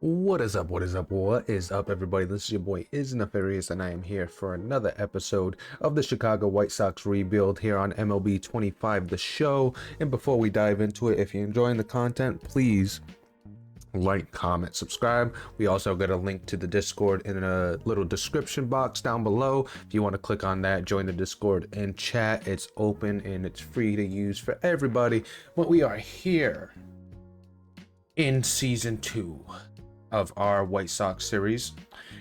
What is up? What is up? What is up, everybody? This is your boy Is Nefarious, and I am here for another episode of the Chicago White Sox rebuild here on MLB 25, the show. And before we dive into it, if you're enjoying the content, please like, comment, subscribe. We also got a link to the Discord in a little description box down below. If you want to click on that, join the Discord and chat. It's open and it's free to use for everybody. But we are here in season 2 of our White Sox series.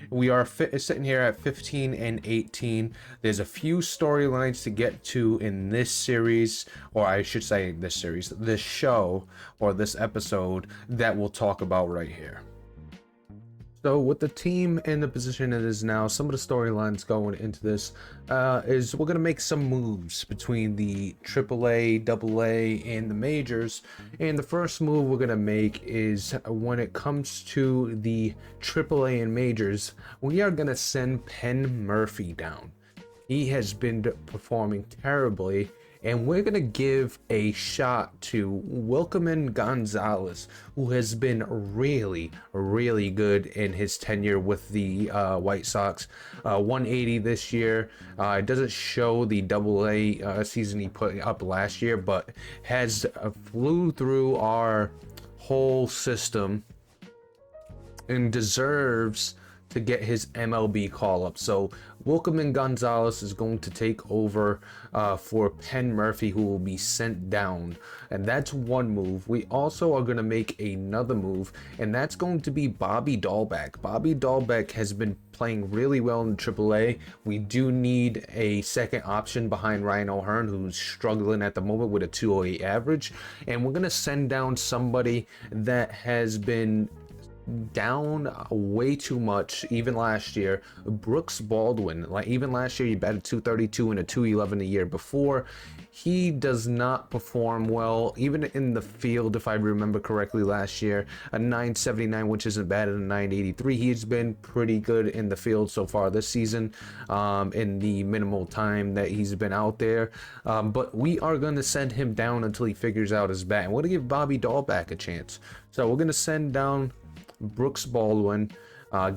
We are sitting here at 15 and 18. There's a few storylines to get to in this series, or I should say this show, or this episode that we'll talk about right here. So with the team in the position it is now, some of the storylines going into this is we're going to make some moves between the AAA, AA, and the majors. And the first move we're going to make is when it comes to the AAA and majors, we are going to send Penn Murphy down. He has been performing terribly, and we're going to give a shot to Wilkerman Gonzalez, who has been really good in his tenure with the White Sox. 180 this year. It doesn't show the AA season he put up last year, but has flew through our whole system and deserves to get his MLB call up. So Wilkerman Gonzalez is going to take over for Penn Murphy, who will be sent down. And that's one move. We also are going to make another move, and that's going to be Bobby Dahlbeck. Bobby Dahlbeck has been playing really well in AAA. We do need a second option behind Ryan O'Hearn, who's struggling at the moment with a 208 average. And we're going to send down somebody that has been down way too much even last year. Brooks Baldwin, like even last year he batted 232 and a 211 a year before. He does not perform well even in the field. If I remember correctly, last year a 979, which isn't bad, at a 983. He's been pretty good in the field so far this season, in the minimal time that he's been out there, but we are going to send him down until he figures out his bat, and we're going to give Bobby Dahlbeck a chance. So we're going to send down Brooks Baldwin,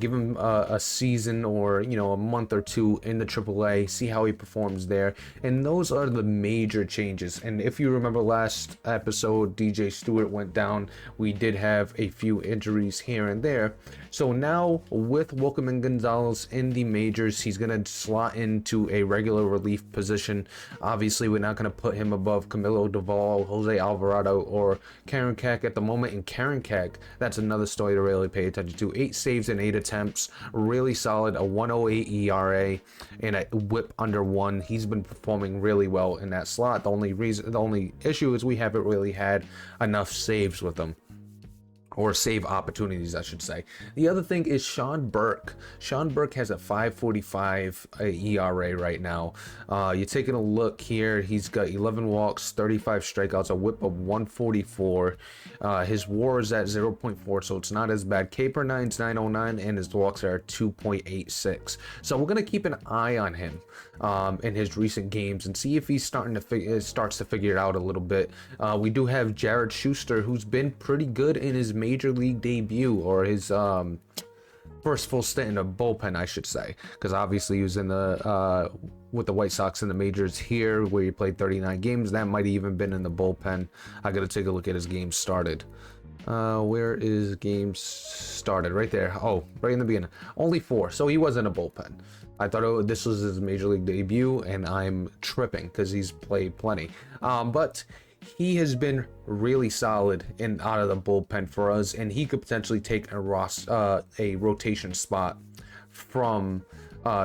give him a season or a month or two in the AAA, see how he performs there. And those are the major changes. And if you remember last episode, DJ Stewart went down. We did have a few injuries here and there. So now with Wilkerman Gonzalez in the majors, he's going to slot into a regular relief position. Obviously, we're not going to put him above Camilo Doval, Jose Alvarado, or Karen Keck at the moment. And Karen Keck, that's another story to really pay attention to. 8 saves and 8 attempts, really solid, a 108 ERA and a whip under 1. He's been performing really well in that slot. The only issue is we haven't really had enough saves with him, or save opportunities, I should say. The other thing is Sean Burke. Sean Burke has a 5.45 ERA right now. You're taking a look here. He's got 11 walks, 35 strikeouts, a whip of 144. His WAR is at 0.4, so it's not as bad. K/9's 909, and his walks are 2.86. So we're gonna keep an eye on him in his recent games and see if he's starts to figure it out a little bit. We do have Jared Schuster, who's been pretty good in his major league debut, or his first full stint in the bullpen, I should say, because obviously he was in the with the White Sox in the majors here, where he played 39 games. That might have even been in the bullpen. I gotta take a look at his games started. Where is games started? Right there. Oh, right in the beginning. Only 4, so he was in a bullpen. I thought this was his major league debut, and I'm tripping because he's played plenty. But he has been really solid in out of the bullpen for us, and he could potentially take a rotation spot from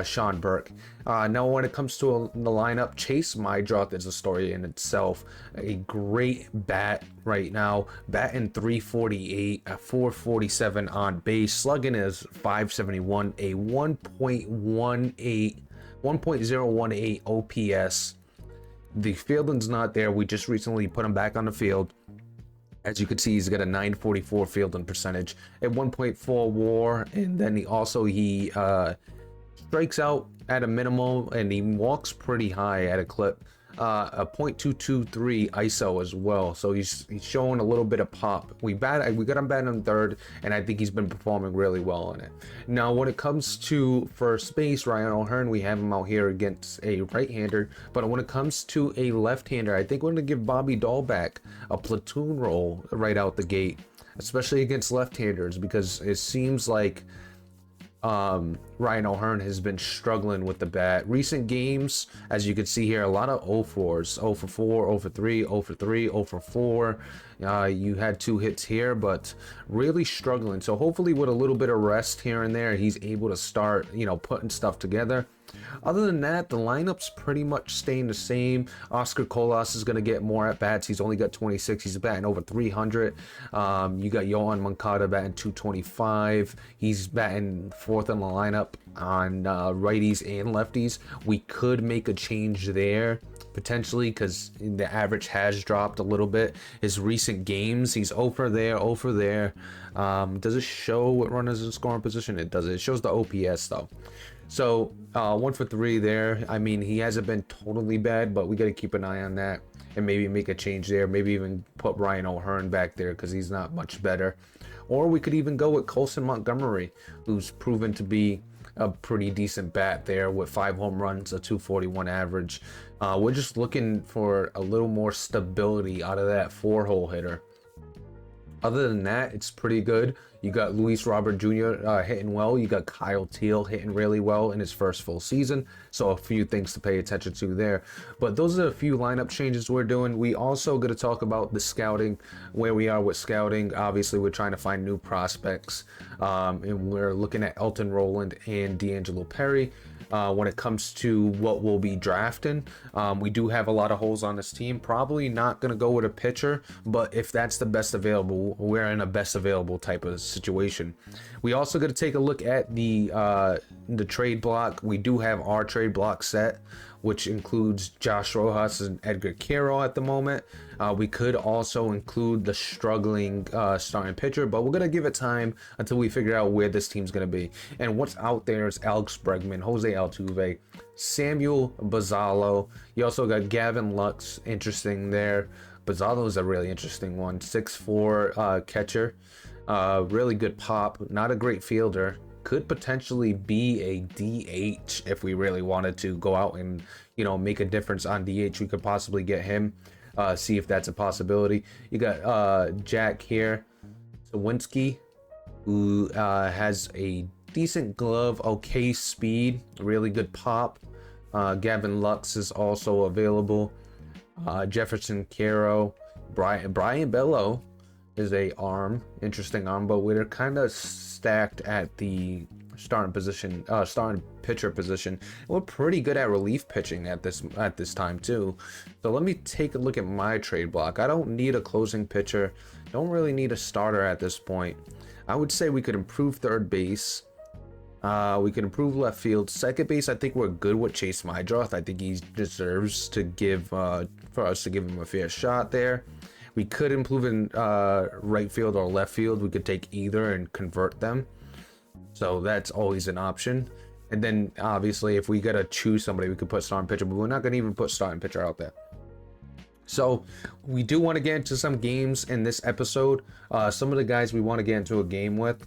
Sean Burke. Now, when it comes to the lineup, Chase Mydroth is a story in itself. A great bat right now, batting 348, a 447 on base, slugging is 571, a 1.018 OPS. The fielding's not there. We just recently put him back on the field. As you can see, he's got a 944 fielding percentage, a 1.4 WAR, and then he strikes out at a minimal, and he walks pretty high at a clip a .223 ISO as well, so he's showing a little bit of pop. We got him batting in third, and I think he's been performing really well on it. Now, when it comes to first base, Ryan O'Hearn, we have him out here against a right-hander, but when it comes to a left-hander, I think we're going to give Bobby Dahlbeck a platoon role right out the gate, especially against left-handers, because it seems like Ryan O'Hearn has been struggling with the bat. Recent games, as you can see here, a lot of 0-4s, 0 for 4, 0 for 3, 0 for 3, 0 for 4. You had 2 hits here, but really struggling. So hopefully with a little bit of rest here and there, he's able to start, putting stuff together. Other than that, the lineup's pretty much staying the same. Oscar Colas is going to get more at bats. He's only got 26. He's batting over 300. You got Yohan Moncada batting 225. He's batting 4th in the lineup on righties and lefties. We could make a change there potentially, because the average has dropped a little bit. His recent games, he's 0 for there, 0 for there. Does it show what runners in scoring position? It does. It shows the OPS though. So 1 for 3 there. I mean, he hasn't been totally bad, but we got to keep an eye on that and maybe make a change there. Maybe even put Ryan O'Hearn back there because he's not much better. Or we could even go with Colson Montgomery, who's proven to be a pretty decent bat there with 5 home runs, a 241 average. We're just looking for a little more stability out of that 4-hole hitter. Other than that, it's pretty good. You got Luis Robert Jr. Hitting well. You got Kyle Teal hitting really well in his first full season. So a few things to pay attention to there. But those are a few lineup changes we're doing. We also going to talk about the scouting, where we are with scouting. Obviously, we're trying to find new prospects. And we're looking at Elton Rowland and D'Angelo Perry. When it comes to what we'll be drafting, we do have a lot of holes on this team. Probably not going to go with a pitcher, but if that's the best available, we're in a best available type of situation. We also got to take a look at the trade block. We do have our trade block set, which includes Josh Rojas and Edgar Quero at the moment. We could also include the struggling starting pitcher, but we're going to give it time until we figure out where this team's going to be. And what's out there is Alex Bregman, Jose Altuve, Samuel Bazzalo. You also got Gavin Lux, interesting there. Bazzalo is a really interesting one. 6'4" catcher. Really good pop. Not a great fielder. Could potentially be a DH if we really wanted to go out and make a difference on DH. We could possibly get him, see if that's a possibility. You got Jack here, Sawinski, who has a decent glove, okay speed, really good pop. Gavin Lux is also available. Jefferson Quero, Brian Bello is a arm, interesting arm, but we're kind of stacked at the starting pitcher position. We're pretty good at relief pitching at this time too. So let me take a look at my trade block. I don't need a closing pitcher, don't really need a starter at this point. I would say we could improve third base. We can improve left field. Second base, I think we're good with Chase Mydroth. I think he deserves to for us to give him a fair shot there. We could improve in right field or left field. We could take either and convert them. So that's always an option. And then obviously if we gotta choose somebody, we could put starting pitcher, but we're not gonna even put starting pitcher out there. So we do want to get into some games in this episode. Some of the guys we want to get into a game with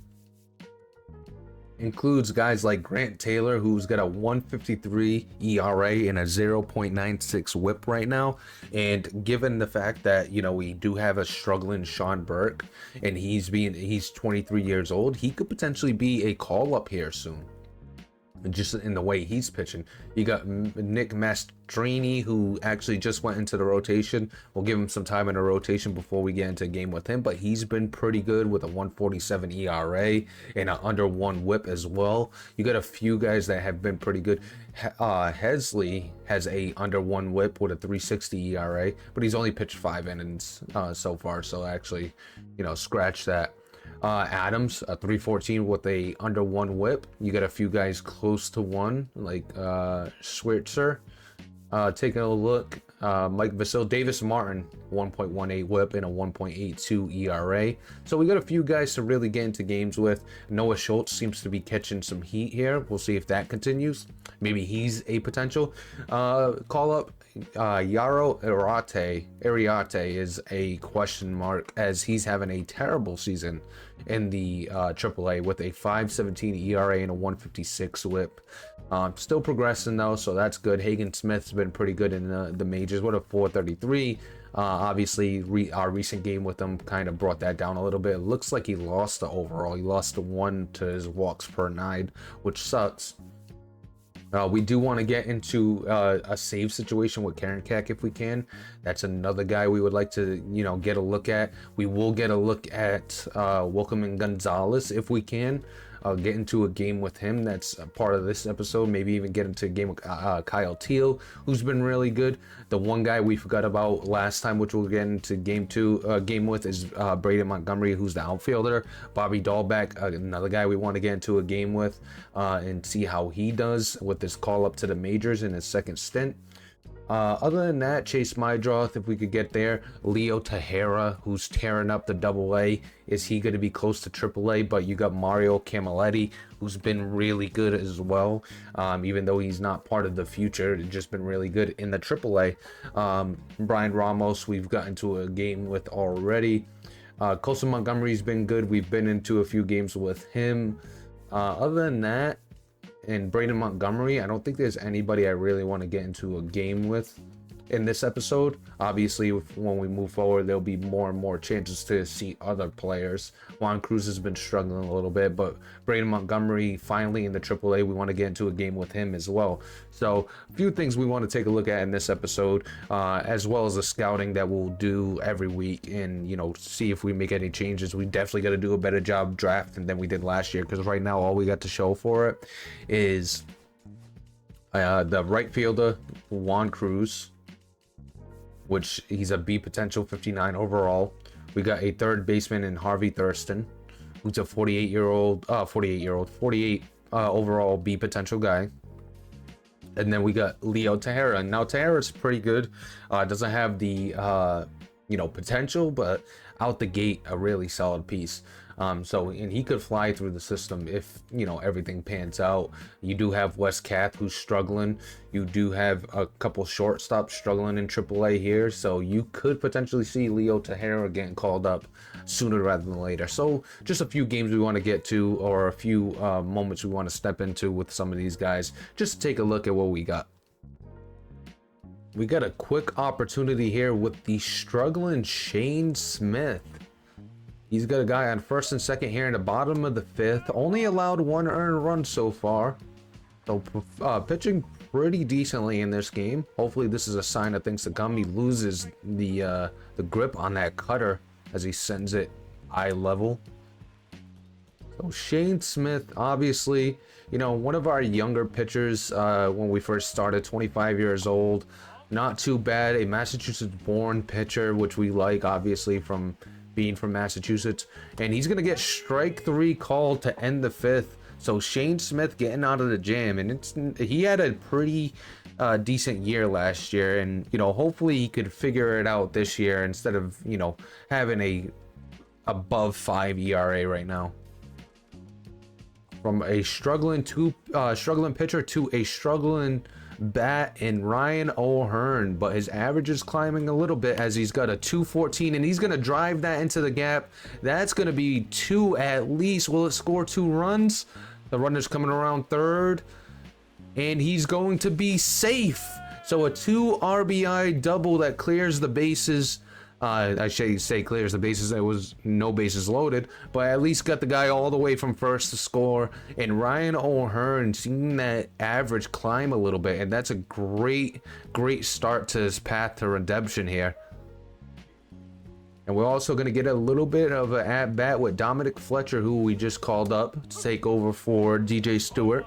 includes guys like Grant Taylor, who's got a 1.53 ERA and a 0.96 whip right now. And given the fact that, we do have a struggling Sean Burke and he's 23 years old, he could potentially be a call up here soon. Just in the way he's pitching. You got Nick Mastrini, who actually just went into the rotation. We'll give him some time in the rotation before we get into a game with him, but he's been pretty good with a 1.47 ERA and an under 1 whip as well. You got a few guys that have been pretty good. Hesley has a under 1 whip with a 3.60 ERA, but he's only pitched 5 innings so far, so actually, scratch that. Adams, a 3.14 with a under 1 whip. You got a few guys close to 1, like Schwitzer. Taking a look, Mike Vasil, Davis Martin, 1.18 whip and a 1.82 ERA. So we got a few guys to really get into games with. Noah Schultz seems to be catching some heat here. We'll see if that continues. Maybe he's a potential call up. Yaro Ariate is a question mark, as he's having a terrible season in the AAA with a 5.17 ERA and a 1.56 whip. Still progressing though, so that's good. Hagen Smith's been pretty good in the majors with a 4.33. Obviously, our recent game with him kind of brought that down a little bit. It looks like he lost the overall. He lost the 1 to his walks per 9, which sucks. We do want to get into a save situation with Karen Kak if we can. That's another guy we would like to, get a look at. We will get a look at Wilkerman Gonzalez if we can. Get into a game with him. That's a part of this episode. Maybe even get into a game with Kyle Teal, who's been really good. The one guy we forgot about last time, which we'll get into game with, is Braden Montgomery, who's the outfielder. Bobby Dahlbeck, another guy we want to get into a game with and see how he does with this call up to the majors in his second stint. Other than that, Chase Mydroth, if we could get there. Leo Tejera, who's tearing up the AA. Is he going to be close to AAA? But you got Mario Camilletti, who's been really good as well. Even though he's not part of the future, just been really good in the AAA. Brian Ramos, we've gotten to a game with already. Colson Montgomery's been good. We've been into a few games with him. Other than that, and Braden Montgomery, I don't think there's anybody I really want to get into a game with in this episode. Obviously, when we move forward, there'll be more and more chances to see other players. Juan Cruz has been struggling a little bit, but Braden Montgomery finally in the AAA, we want to get into a game with him as well. So a few things we want to take a look at in this episode, as well as the scouting that we'll do every week, and see if we make any changes. We definitely got to do a better job drafting than we did last year, because right now all we got to show for it is the right fielder Juan Cruz, which he's a B potential, 59 overall. We got a third baseman in Harvey Thurston, who's a 48 overall B potential guy. And then we got Leo Tejera. Now Tejera's pretty good. Doesn't have the potential, but out the gate a really solid piece. And he could fly through the system if everything pans out. You do have Wes Kath, who's struggling. You do have a couple shortstops struggling in AAA here, so you could potentially see Leo Tejera getting called up sooner rather than later. So just a few games we want to get to, or a few moments we want to step into with some of these guys, just to take a look at what we got. We got a quick opportunity here with the struggling Shane Smith. He's got a guy on first and second here in the bottom of the fifth. Only allowed 1 earned run so far. So pitching pretty decently in this game. Hopefully this is a sign of things to come. He loses the grip on that cutter as he sends it eye level. So Shane Smith, obviously, one of our younger pitchers when we first started, 25 years old. Not too bad. A Massachusetts-born pitcher, which we like, obviously, from being from Massachusetts. And he's going to get strike 3 called to end the fifth. So Shane Smith getting out of the jam. And he had a pretty decent year last year. And, hopefully he could figure it out this year instead of, having a above 5 ERA right now. From a struggling pitcher to a struggling bat in Ryan O'Hearn, but his average is climbing a little bit as he's got a 214, and he's going to drive that into the gap. That's going to be 2 at least. Will it score 2 runs? The runner's coming around third, and he's going to be safe. So a 2 RBI double that clears the bases. I should say clears the bases. There was no bases loaded, but at least got the guy all the way from first to score. And Ryan O'Hearn seeing that average climb a little bit, and that's a great start to his path to redemption here. And we're also going to get a little bit of an at-bat with Dominic Fletcher, who we just called up to take over for DJ Stewart.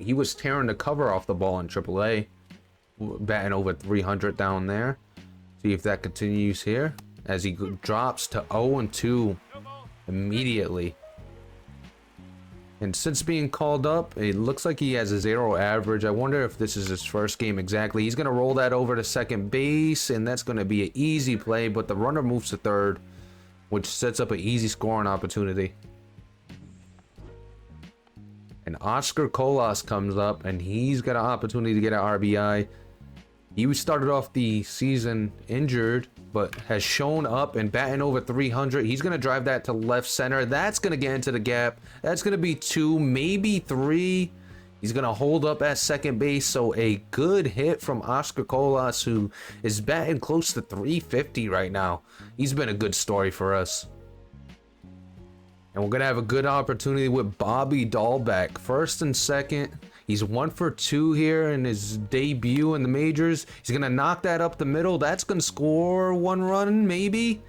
He was tearing the cover off the ball in AAA, batting over 300 down there. See if that continues here as he drops to 0-2 immediately. And since being called up, it looks like he has a 0 average. I wonder if this is his first game exactly. He's going to roll that over to second base, and that's going to be an easy play, but the runner moves to third, which sets up an easy scoring opportunity. And Oscar Colas comes up, and he's got an opportunity to get an RBI. He started off the season injured, but has shown up and batting over 300. He's going to drive that to left center. That's going to get into the gap. That's going to be 2, maybe 3. He's going to hold up at second base. So a good hit from Oscar Colas, who is batting close to 350 right now. He's been a good story for us. And we're going to have a good opportunity with Bobby Dahlbeck. First and second. He's 1 for 2 here in his debut in the majors. He's going to knock that up the middle. That's going to score 1 run, maybe.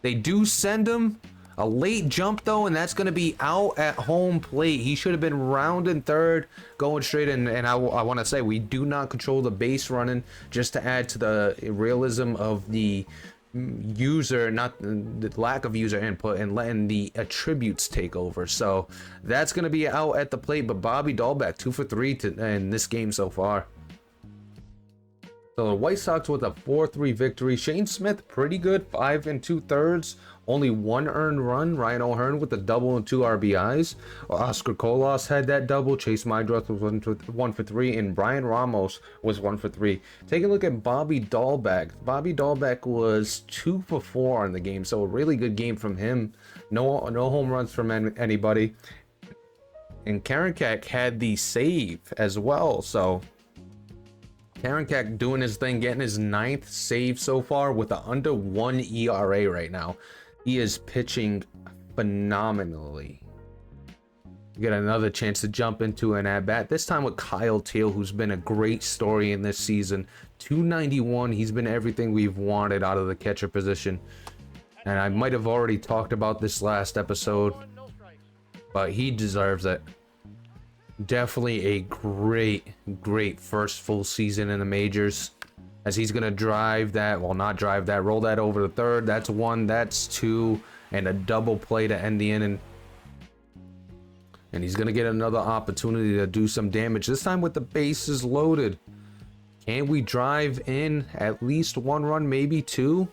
They do send him. A late jump, though, and that's going to be out at home plate. He should have been rounding third, going straight in. And I want to say, we do not control the base running, just to add to the realism of the user, not the lack of user input, and letting the attributes take over. So that's going to be out at the plate, but Bobby Dahlbeck 2 for 3 in this game so far. So the White Sox with a 4-3 victory. Shane Smith pretty good, 5 2/3, only 1 earned run. Ryan O'Hearn with a double and 2 RBIs. Oscar Colas had that double. Chase Mydroth was 1 for 3, and Brian Ramos was 1 for 3. Take a look at Bobby Dahlbeck. Bobby Dahlbeck was 2 for 4 in the game, so a really good game from him. No home runs from anybody. And Karinchak had the save as well, so Karinchak doing his thing, getting his 9th save so far with an under 1 ERA right now. He is pitching phenomenally. You get another chance to jump into an at-bat, this time with Kyle Teal, who's been a great story in this season. 291, he's been everything we've wanted out of the catcher position. And I might have already talked about this last episode, but he deserves it. Definitely a great first full season in the majors, as he's gonna drive that, well, not drive that, roll that over to third. That's 1, that's 2, and a double play to end the inning. And he's gonna get another opportunity to do some damage, this time with the bases loaded. Can we drive in at least 1 run, maybe 2?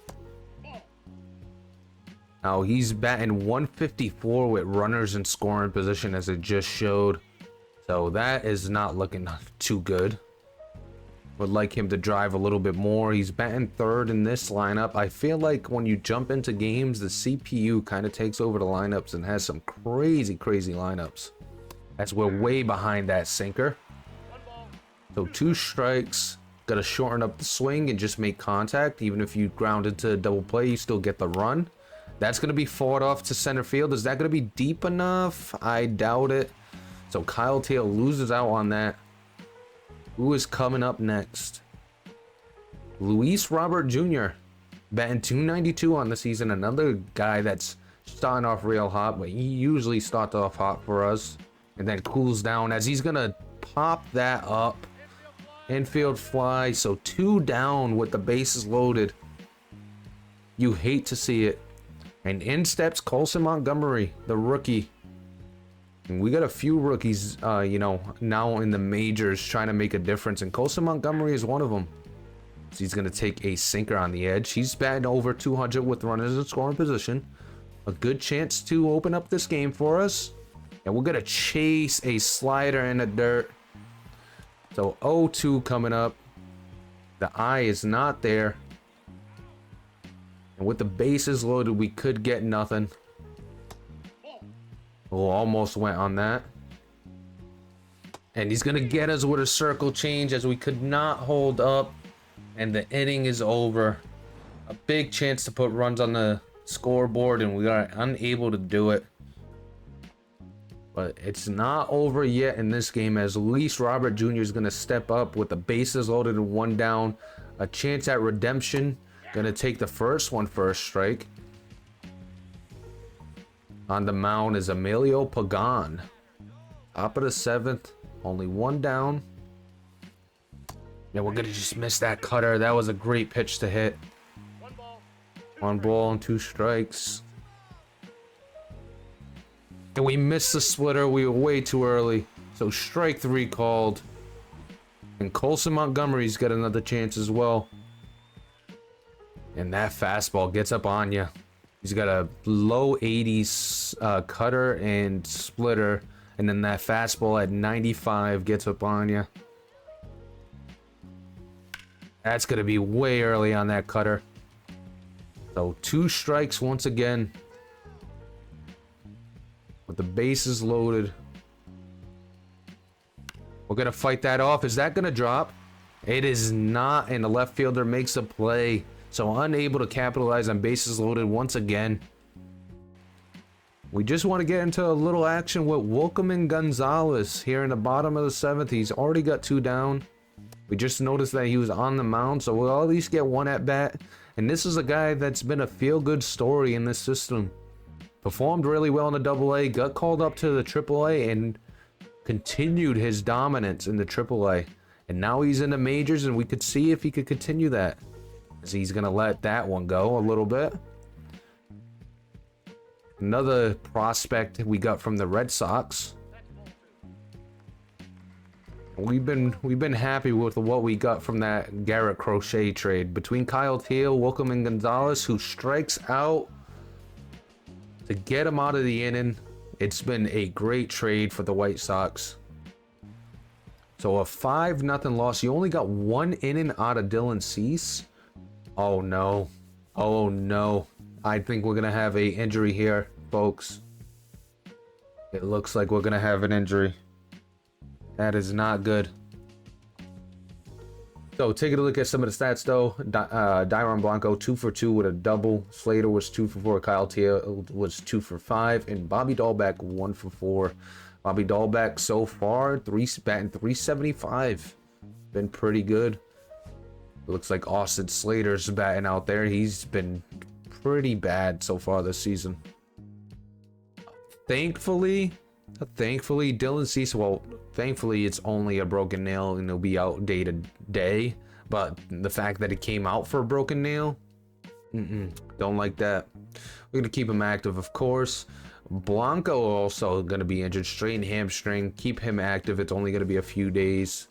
Now he's batting 154 with runners in scoring position, as it just showed. So that is not looking too good. Would like him to drive a little bit more. He's batting 3rd in this lineup. I feel like when you jump into games, the CPU kind of takes over the lineups and has some crazy lineups, as we're way behind that sinker. So 2 strikes. Got to shorten up the swing and just make contact. Even if you ground into a double play, you still get the run. That's going to be fought off to center field. Is that going to be deep enough? I doubt it. So Kyle Teal loses out on that. Who is coming up next? Luis Robert Jr. batting 292 on the season. Another guy that's starting off real hot, but he usually starts off hot for us and then cools down, as he's going to pop that up. Infield fly. So 2 down with the bases loaded. You hate to see it. And in steps Colson Montgomery, the rookie. And we got a few rookies, now in the majors trying to make a difference, and Colson Montgomery is one of them. So he's going to take a sinker on the edge. He's batting over 200 with runners in scoring position. A good chance to open up this game for us. And we're going to chase a slider in the dirt. So 0-2 coming up. The eye is not there. And with the bases loaded, we could get nothing. Oh, almost went on that. And he's going to get us with a circle change, as we could not hold up. And the inning is over. A big chance to put runs on the scoreboard, and we are unable to do it. But it's not over yet in this game, as Luis Robert Jr. is going to step up with the bases loaded and 1 down. A chance at redemption. Going to take the first one for a strike. On the mound is Emilio Pagan. Top of the 7th. Only 1 down. Yeah, we're going to just miss that cutter. That was a great pitch to hit. 1 ball and 2 strikes. And we missed the splitter. We were way too early. So strike 3 called. And Colson Montgomery's got another chance as well. And that fastball gets up on you. He's got a low 80s cutter and splitter. And then that fastball at 95 gets up on you. That's going to be way early on that cutter. So 2 strikes once again. With the bases loaded. We're going to fight that off. Is that going to drop? It is not, and the left fielder makes a play. So unable to capitalize on bases loaded once again. We just want to get into a little action with Wilkerman Gonzalez here in the bottom of the 7th. He's already got 2 down. We just noticed that he was on the mound, so we'll at least get 1 at bat. And this is a guy that's been a feel-good story in this system. Performed really well in the AA, got called up to the AAA, and continued his dominance in the AAA. And now he's in the majors, and we could see if he could continue that. As he's going to let that one go a little bit. Another prospect we got from the Red Sox. We've been happy with what we got from that Garrett Crochet trade between Kyle Teal, Wilkerman Gonzalez, who strikes out to get him out of the inning. It's been a great trade for the White Sox. So a 5-0 loss. You only got 1 inning out of Dylan Cease. Oh no. Oh no. I think we're gonna have a injury here, folks. It looks like we're gonna have an injury. That is not good. So taking a look at some of the stats though. Dairon Blanco 2 for 2 with a double. Slater was 2 for 4. Kyle Teal was 2 for 5, and Bobby Dahlbeck 1 for 4. Bobby Dahlbeck so far batting 375. Been pretty good. Looks like Austin Slater's batting out there. He's been pretty bad so far this season. Thankfully Dylan Cease, well, thankfully it's only a broken nail and it'll be out day to day. But the fact that it came out for a broken nail, don't like that. We're gonna keep him active, of course. Blanco also gonna be injured, strained hamstring. Keep him active. It's only gonna be a few days,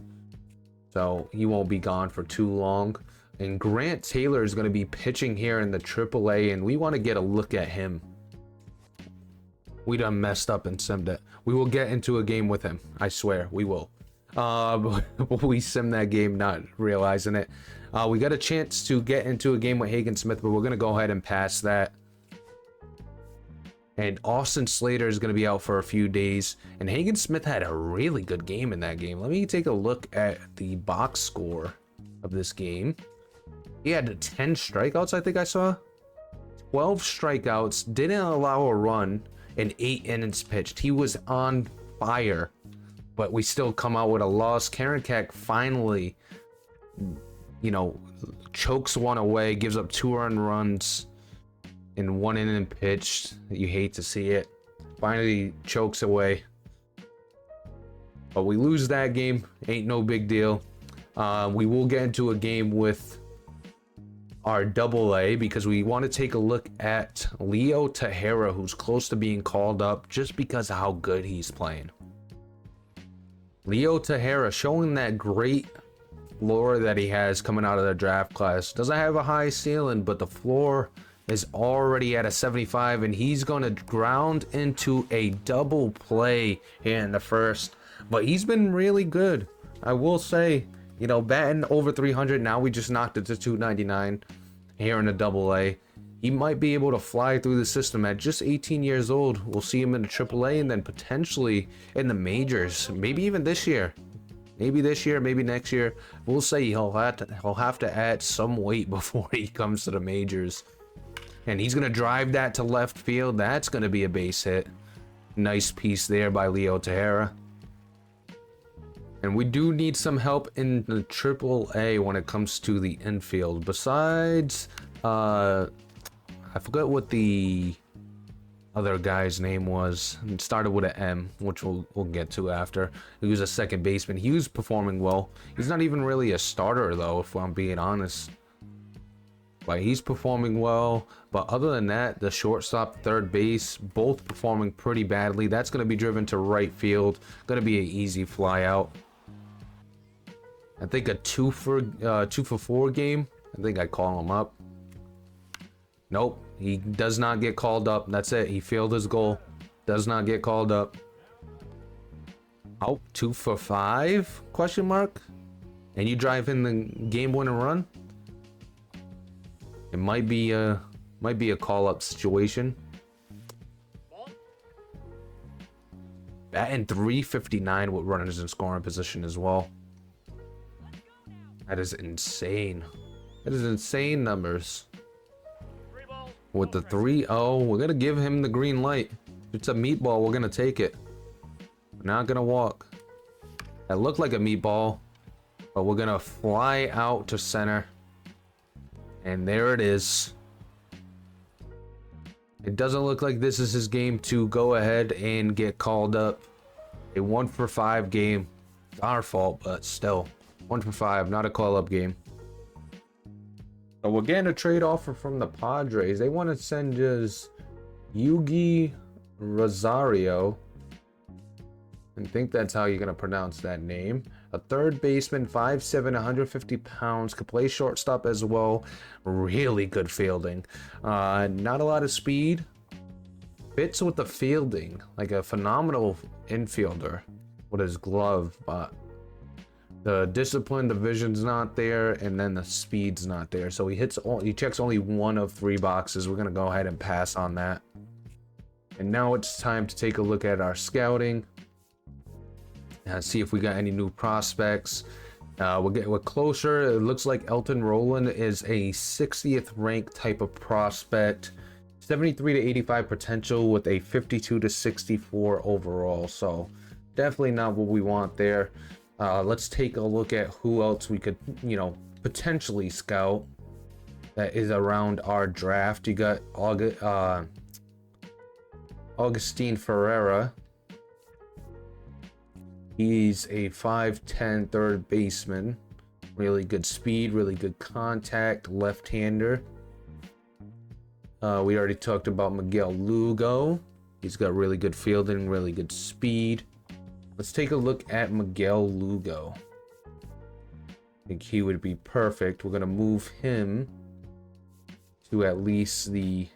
so he won't be gone for too long. And Grant Taylor is gonna be pitching here in the AAA, and we want to get a look at him. We done messed up and simmed it. We will get into a game with him. I swear, we will. We simmed that game not realizing it. We got a chance to get into a game with Hagen Smith, but we're going to go ahead and pass that. And Austin Slater is going to be out for a few days. And Hagen Smith had a really good game in that game. Let me take a look at the box score of this game. He had 10 strikeouts, I think I saw. 12 strikeouts, didn't allow a run. In 8 innings pitched. He was on fire, but we still come out with a loss. Karinchak finally, chokes one away, gives up 2 earned runs in 1 inning pitched. You hate to see it. Finally chokes away. But we lose that game. Ain't no big deal. We will get into a game with our AA because we want to take a look at Leo Tejera, who's close to being called up just because of how good he's playing. Leo Tejera showing that great floor that he has coming out of the draft class. Doesn't have a high ceiling, but the floor is already at a 75, and he's going to ground into a double play here in the first. But he's been really good. I will say, batting over 300. Now we just knocked it to 299 here in the AA. He might be able to fly through the system at just 18 years old. We'll see him in the AAA and then potentially in the majors. Maybe even this year. Maybe this year, maybe next year. We'll say he'll have to add some weight before he comes to the majors. And he's going to drive that to left field. That's going to be a base hit. Nice piece there by Leo Tejera. And we do need some help in the AAA when it comes to the infield. Besides, I forgot what the other guy's name was. It started with an M, which we'll get to after. He was a second baseman. He was performing well. He's not even really a starter, though, if I'm being honest. Like, he's performing well, but other than that, the shortstop, third base, both performing pretty badly. That's going to be driven to right field. Going to be an easy fly out. I think a 2-for-4 game. I think I call him up. Nope, he does not get called up. That's it. He failed his goal. Does not get called up. Oh, 2-for-5? Question mark. And you drive in the game-winning run. It might be a call-up situation. Batting .359 with runners in scoring position as well. That is insane. That is insane numbers. With the 3-0, we're gonna give him the green light. If it's a meatball, we're gonna take it. We're not gonna walk. That looked like a meatball, but we're gonna fly out to center. And there it is. It doesn't look like this is his game to go ahead and get called up. A 1-for-5 game. It's our fault, but still. 1-for-5, not a call-up game. So we're getting a trade offer from the Padres. They want to send us Yugi Rosario. I think that's how you're going to pronounce that name. A third baseman, 5'7", 150 pounds, could play shortstop as well. Really good fielding. Not a lot of speed. Fits with the fielding, like a phenomenal infielder with his glove, but the discipline, the vision's not there, and then the speed's not there. So he checks only one of 3 boxes. We're gonna go ahead and pass on that. And now it's time to take a look at our scouting. See if we got any new prospects. We're closer. It looks like Elton Roland is a 60th ranked type of prospect. 73 to 85 potential with a 52 to 64 overall. So definitely not what we want there. Let's take a look at who else we could, potentially scout that is around our draft. You got Augustine Ferreira. He's a 5'10" third baseman. Really good speed, really good contact, left-hander. We already talked about Miguel Lugo. He's got really good fielding, really good speed. Let's take a look at Miguel Lugo. I think he would be perfect. We're going to move him to at least the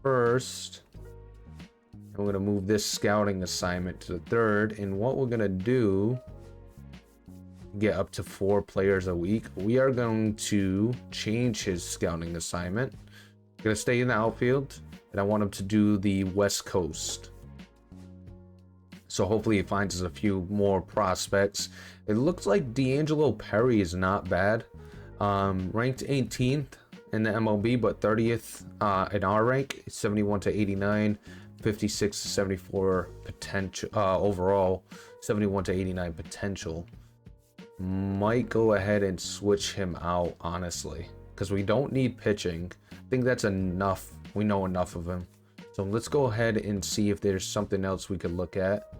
first. And we're going to move this scouting assignment to the third. And what we're going to do, get up to 4 players a week. We are going to change his scouting assignment. I'm going to stay in the outfield, and I want him to do the West Coast. So hopefully he finds us a few more prospects. It looks like D'Angelo Perry is not bad. Ranked 18th in the MLB, but 30th in our rank, 71 to 89, 56 to 74 potential overall, 71 to 89 potential. Might go ahead and switch him out, honestly, because we don't need pitching. I think that's enough. We know enough of him. So let's go ahead and see if there's something else we could look at.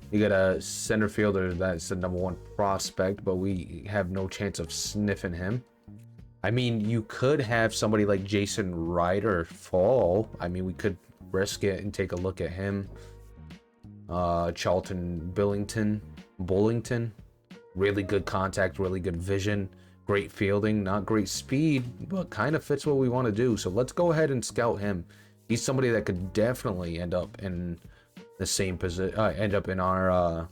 You got a center fielder that's the #1 prospect, but we have no chance of sniffing him. I mean, you could have somebody like Jason Ryder fall. I mean, we could risk it and take a look at him. Charlton Bullington. Really good contact, really good vision, great fielding, not great speed, but kind of fits what we want to do. So let's go ahead and scout him. He's somebody that could definitely end up in the same position, end up in our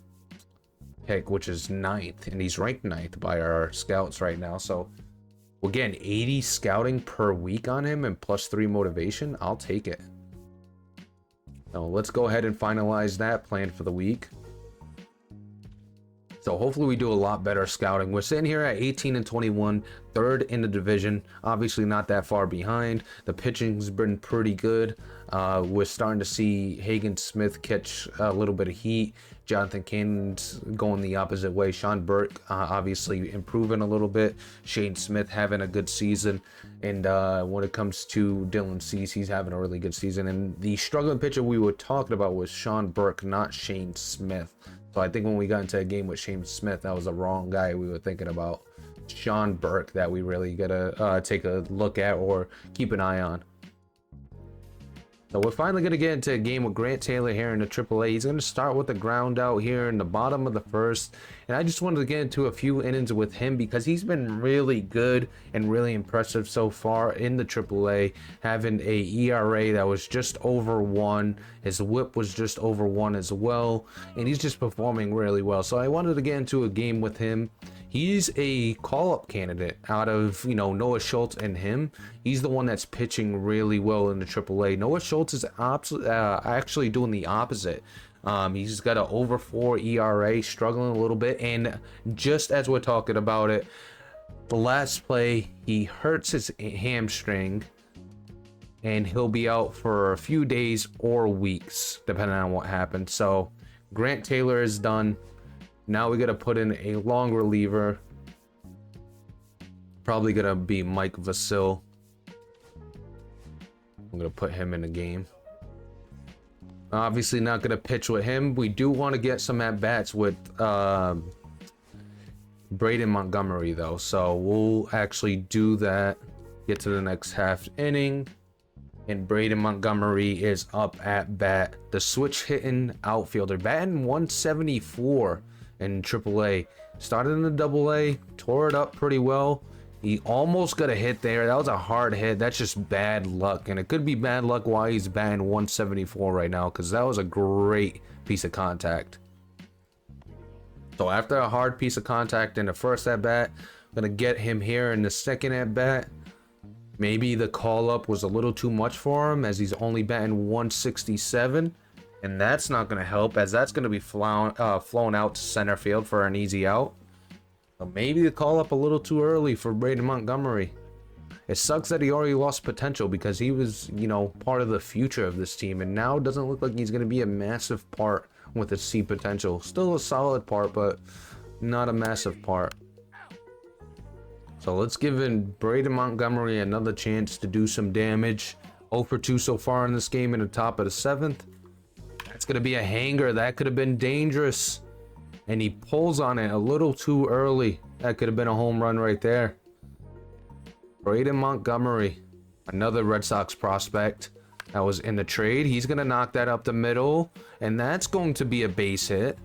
pick, which is 9th, and he's ranked 9th by our scouts right now. So we're getting 80 scouting per week on him and +3 motivation. I'll take it. So let's go ahead and finalize that plan for the week. So hopefully we do a lot better scouting. We're sitting here at 18 and 21, 3rd in the division. Obviously not that far behind. The pitching's been pretty good. We're starting to see Hagen Smith catch a little bit of heat. Jonathan Cannon's going the opposite way. Sean Burke obviously improving a little bit. Shane Smith having a good season. And when it comes to Dylan Cease, he's having a really good season. And the struggling pitcher we were talking about was Sean Burke, not Shane Smith. So I think when we got into a game with Shane Smith, that was the wrong guy we were thinking about. Sean Burke that we really gotta take a look at or keep an eye on. So we're finally going to get into a game with Grant Taylor here in the AAA. He's going to start with the ground out here in the bottom of the first. And I just wanted to get into a few innings with him because he's been really good and really impressive so far in the AAA, having a ERA that was just over 1. His whip was just over 1 as well. And he's just performing really well. So I wanted to get into a game with him. He's a call-up candidate out of, Noah Schultz and him. He's the one that's pitching really well in the AAA. Noah Schultz is actually doing the opposite. He's got an over 4 ERA, struggling a little bit. And just as we're talking about it, the last play, he hurts his hamstring. And he'll be out for a few days or weeks, depending on what happens. So, Grant Taylor is done. Now we got to put in a long reliever. Probably going to be Mike Vasil. I'm going to put him in the game. Obviously not going to pitch with him. We do want to get some at-bats with Braden Montgomery, though. So we'll actually do that. Get to the next half inning. And Braden Montgomery is up at bat. The switch-hitting outfielder. Batting 174. In AAA, started in the AA, tore it up pretty well. He almost got a hit there. That was a hard hit. That's just bad luck, and it could be bad luck why he's batting 174 right now, because that was a great piece of contact. So after a hard piece of contact in the first at bat, I'm gonna get him here in the second at bat. Maybe the call up was a little too much for him, as he's only batting 167. And that's not going to help, as that's going to be flown out to center field for an easy out. So maybe the call up a little too early for Braden Montgomery. It sucks that he already lost potential because he was, part of the future of this team. And now it doesn't look like he's going to be a massive part with a C potential. Still a solid part, but not a massive part. So let's give Braden Montgomery another chance to do some damage. 0 for 2 so far in this game in the top of the 7th. That's going to be a hanger. That could have been dangerous. And he pulls on it a little too early. That could have been a home run right there. Braden Montgomery, another Red Sox prospect that was in the trade. He's going to knock that up the middle. And that's going to be a base hit.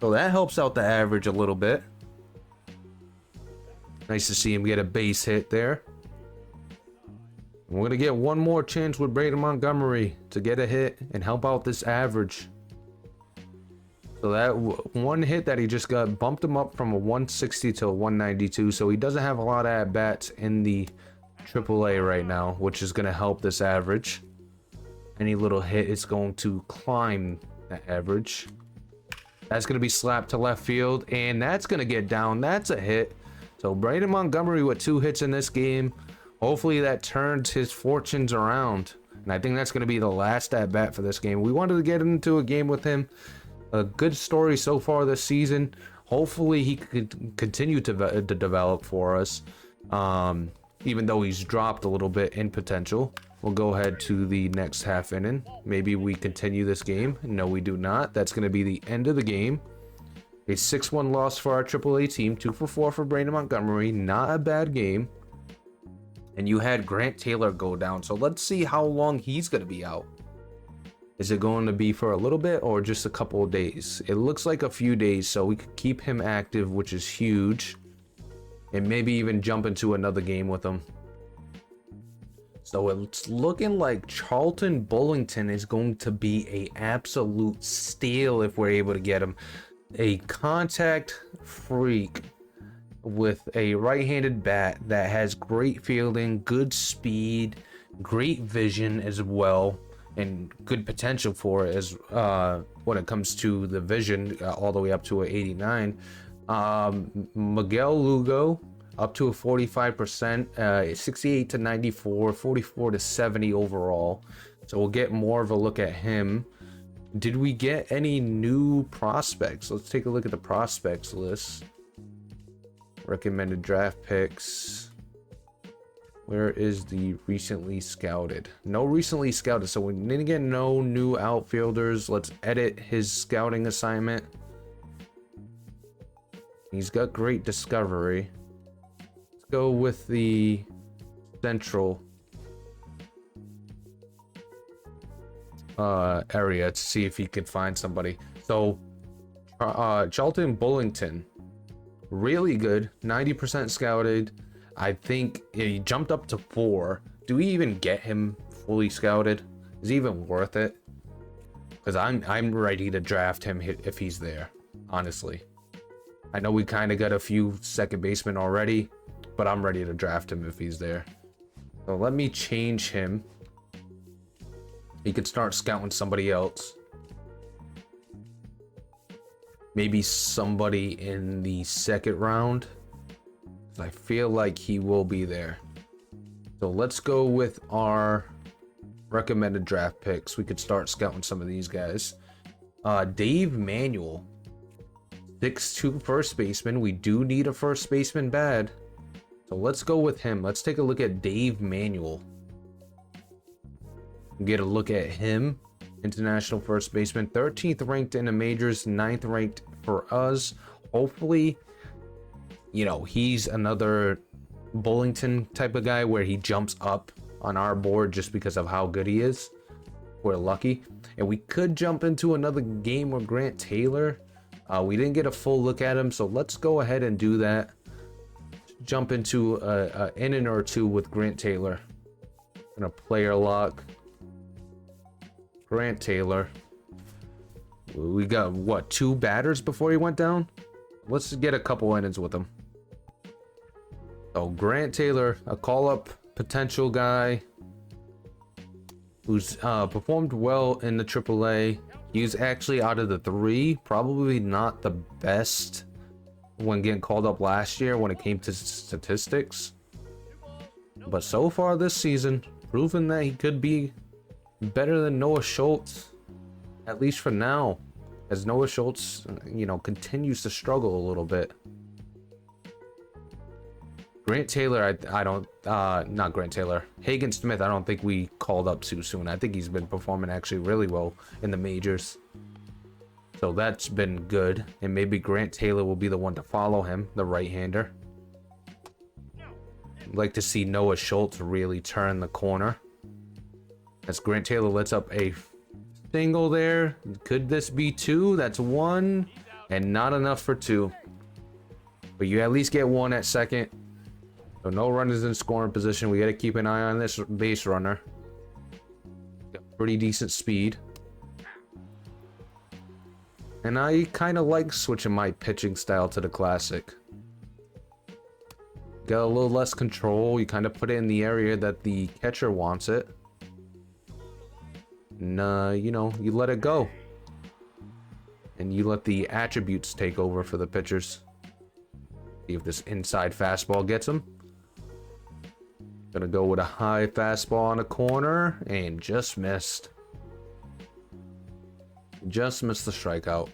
So that helps out the average a little bit. Nice to see him get a base hit there. We're going to get one more chance with Braden Montgomery to get a hit and help out this average. So that one hit that he just got bumped him up from a 160 to a 192. So he doesn't have a lot of at-bats in the AAA right now, which is going to help this average. Any little hit is going to climb that average. That's going to be slapped to left field, and that's going to get down. That's a hit. So Braden Montgomery with 2 hits in this game. Hopefully that turns his fortunes around. And I think that's going to be the last at-bat for this game. We wanted to get into a game with him. A good story so far this season. Hopefully he could continue to develop for us. Even though he's dropped a little bit in potential. We'll go ahead to the next half inning. Maybe we continue this game. No, we do not. That's going to be the end of the game. A 6-1 loss for our AAA team. 2 for 4 for Braden Montgomery. Not a bad game. And you had Grant Taylor go down. So let's see how long he's going to be out. Is it going to be for a little bit or just a couple of days? It looks like a few days, so we could keep him active, which is huge. And maybe even jump into another game with him. So it's looking like Charlton Bullington is going to be an absolute steal if we're able to get him. A contact freak with a right-handed bat that has great fielding, good speed, great vision as well, and good potential for it as when it comes to the vision, all the way up to an 89. Miguel Lugo up to a 45%, 68 to 94, 44 to 70 overall. So we'll get more of a look at him. Did we get any new prospects? Let's take a look at the prospects list. Recommended draft picks. Where is the recently scouted? No recently scouted, so we need to get no new outfielders. Let's edit his scouting assignment. He's got great discovery. go with the central area to see if he could find somebody. So Charlton Bullington, really good, 90% scouted. I think he jumped up to 4. Do we even get him fully scouted? Is he even worth it? Because I'm ready to draft him if he's there, honestly. I know we kind of got a few second basemen already, but I'm ready to draft him if he's there. So let me change him. He could start scouting somebody else. Maybe somebody in the second round. I feel like he will be there. So let's go with our recommended draft picks. We could start scouting some of these guys. Dave Manuel, 6'2" first baseman. We do need a first baseman bad. So let's go with him. Let's take a look at Dave Manuel. Get a look at him. International first baseman, 13th ranked in the majors, 9th ranked for us. Hopefully, you know, he's another Bullington type of guy where he jumps up on our board just because of how good he is. We're lucky. And we could jump into another game with Grant Taylor. We didn't get a full look at him, so let's go ahead and do that. Jump into an inning or two with Grant Taylor. Gonna player lock Grant Taylor. We got what, 2 batters before he went down? Let's get a couple innings with him. So Grant Taylor, a call-up potential guy who's performed well in the AAA. He's actually, out of the 3, probably not the best when getting called up last year when it came to statistics. But so far this season, proven that he could be better than Noah Schultz, at least for now, as Noah Schultz, you know, continues to struggle a little bit. Grant Taylor, I don't, not Grant Taylor, Hagen Smith, I don't think we called up too soon. I think he's been performing actually really well in the majors. So that's been good. And maybe Grant Taylor will be the one to follow him, the right-hander. I'd like to see Noah Schultz really turn the corner. As Grant Taylor lets up a single there. Could this be 2? That's 1. And not enough for 2. But you at least get 1 at second. So no runners in scoring position. We got to keep an eye on this base runner. Got pretty decent speed. And I kind of like switching my pitching style to the classic. Got a little less control. You kind of put it in the area that the catcher wants it. And, you know, you let it go. And you let the attributes take over for the pitchers. See if this inside fastball gets him. Gonna go with a high fastball on a corner and just missed. Just missed the strikeout.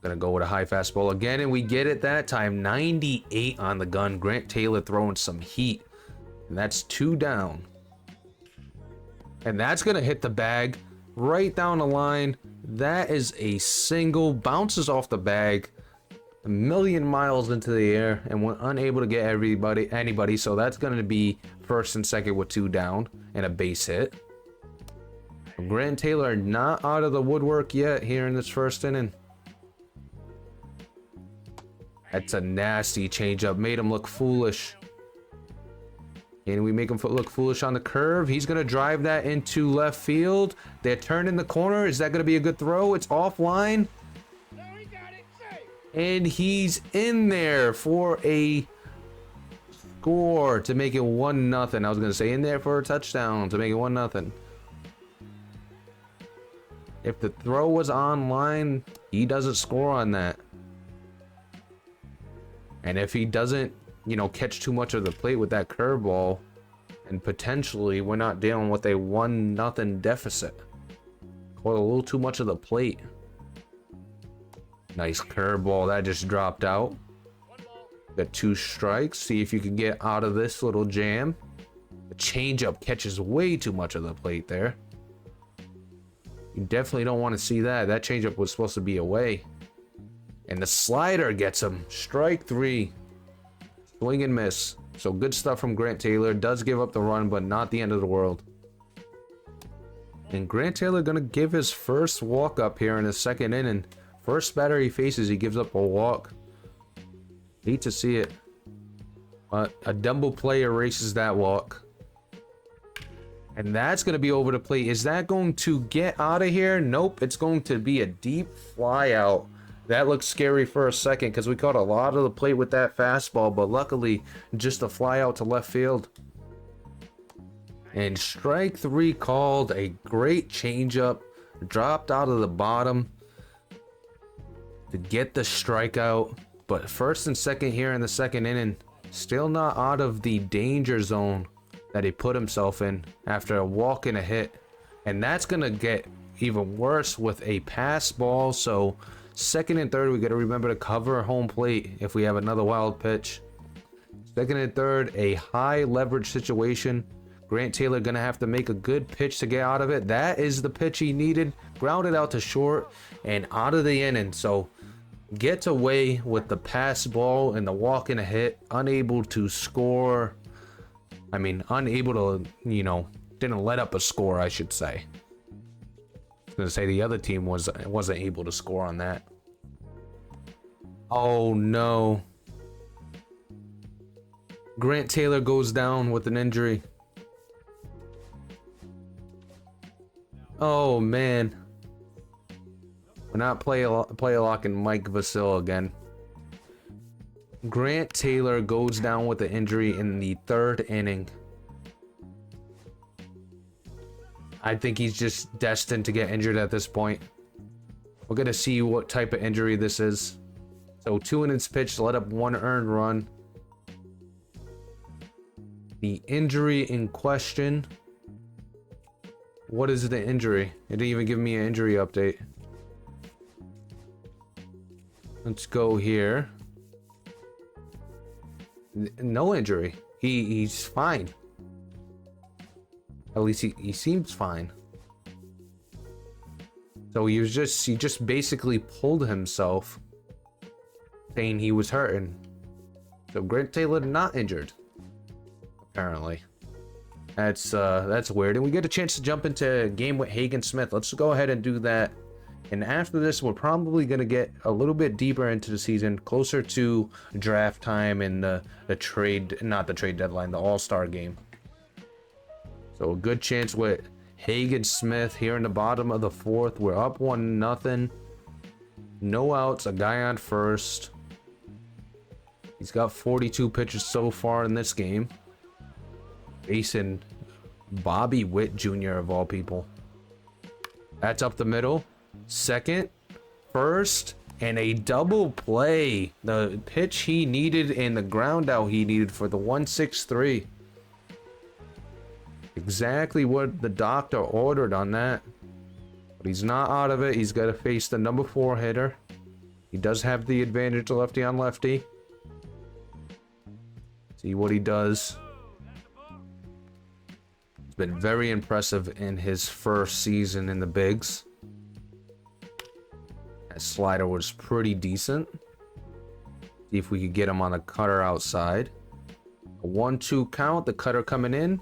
Gonna go with a high fastball again, and we get it that time. 98 on the gun. Grant Taylor throwing some heat. And that's 2 down. And that's gonna hit the bag right down the line. That is a single. Bounces off the bag. A million miles into the air, and we're unable to get anybody. So that's going to be first and second with 2 down and a base hit. Grant Taylor not out of the woodwork yet here in this first inning. That's a nasty changeup. Made him look foolish. Can we make him look foolish on the curve? He's going to drive that into left field. They're turning the corner. Is that going to be a good throw? It's offline. And he's in there for a score to make it 1-0. I was going to say in there for a touchdown to make it 1-0. If the throw was online, he doesn't score on that. And if he doesn't, you know, catch too much of the plate with that curveball, and potentially we're not dealing with a 1-0 deficit. Caught a little too much of the plate. Nice curveball that just dropped out. Got 2 strikes. See if you can get out of this little jam. The changeup catches way too much of the plate there. You definitely don't want to see that. That changeup was supposed to be away. And the slider gets him. Strike 3. Swing and miss. So good stuff from Grant Taylor. Does give up the run, but not the end of the world. And Grant Taylor gonna give his first walk up here in the second inning. First batter he faces, he gives up a walk. Hate to see it. A double play erases that walk. And that's going to be over the plate. Is that going to get out of here? Nope. It's going to be a deep fly out. That looks scary for a second because we caught a lot of the plate with that fastball. But luckily, just a fly out to left field. And strike three called. A great changeup. Dropped out of the bottom to get the strikeout. But first and second here in the second inning. Still not out of the danger zone that he put himself in after a walk and a hit. And that's going to get even worse with a pass ball. So second and third, we got to remember to cover home plate if we have another wild pitch. Second and third, a high leverage situation. Grant Taylor going to have to make a good pitch to get out of it. That is the pitch he needed. Grounded out to short and out of the inning. So gets away with the pass ball and the walk and a hit. Unable to score. I mean, unable to, didn't let up a score, I should say. I was going to say the other team wasn't able to score on that. Oh, no. Grant Taylor goes down with an injury. Oh, man. We're not play a lock and Mike Vasil again. Grant Taylor goes down with an injury in the third inning. I think he's just destined to get injured at this point. We're going to see what type of injury this is. So 2 innings pitched, let up 1 earned run. The injury in question. What is the injury? It didn't even give me an injury update. Let's go here. No injury. He's fine. At least he seems fine. So he just basically pulled himself, saying he was hurting. So Grant Taylor not injured, apparently. That's weird. And we get a chance to jump into a game with Hagen Smith. Let's go ahead and do that. And after this, we're probably going to get a little bit deeper into the season, closer to draft time and the trade, not the trade deadline, the All-Star game. So a good chance with Hagen Smith here in the bottom of the fourth. We're up 1-0. No outs, a guy on first. He's got 42 pitches so far in this game. Facing Bobby Witt Jr. of all people. That's up the middle. Second, first, and a double play. The pitch he needed and the ground out he needed for the 1-6-3. Exactly what the doctor ordered on that. But he's not out of it. He's got to face the number 4 hitter. He does have the advantage lefty on lefty. See what he does. It's been very impressive in his first season in the bigs. That slider was pretty decent. See if we could get him on a cutter outside. A 1-2 count. The cutter coming in.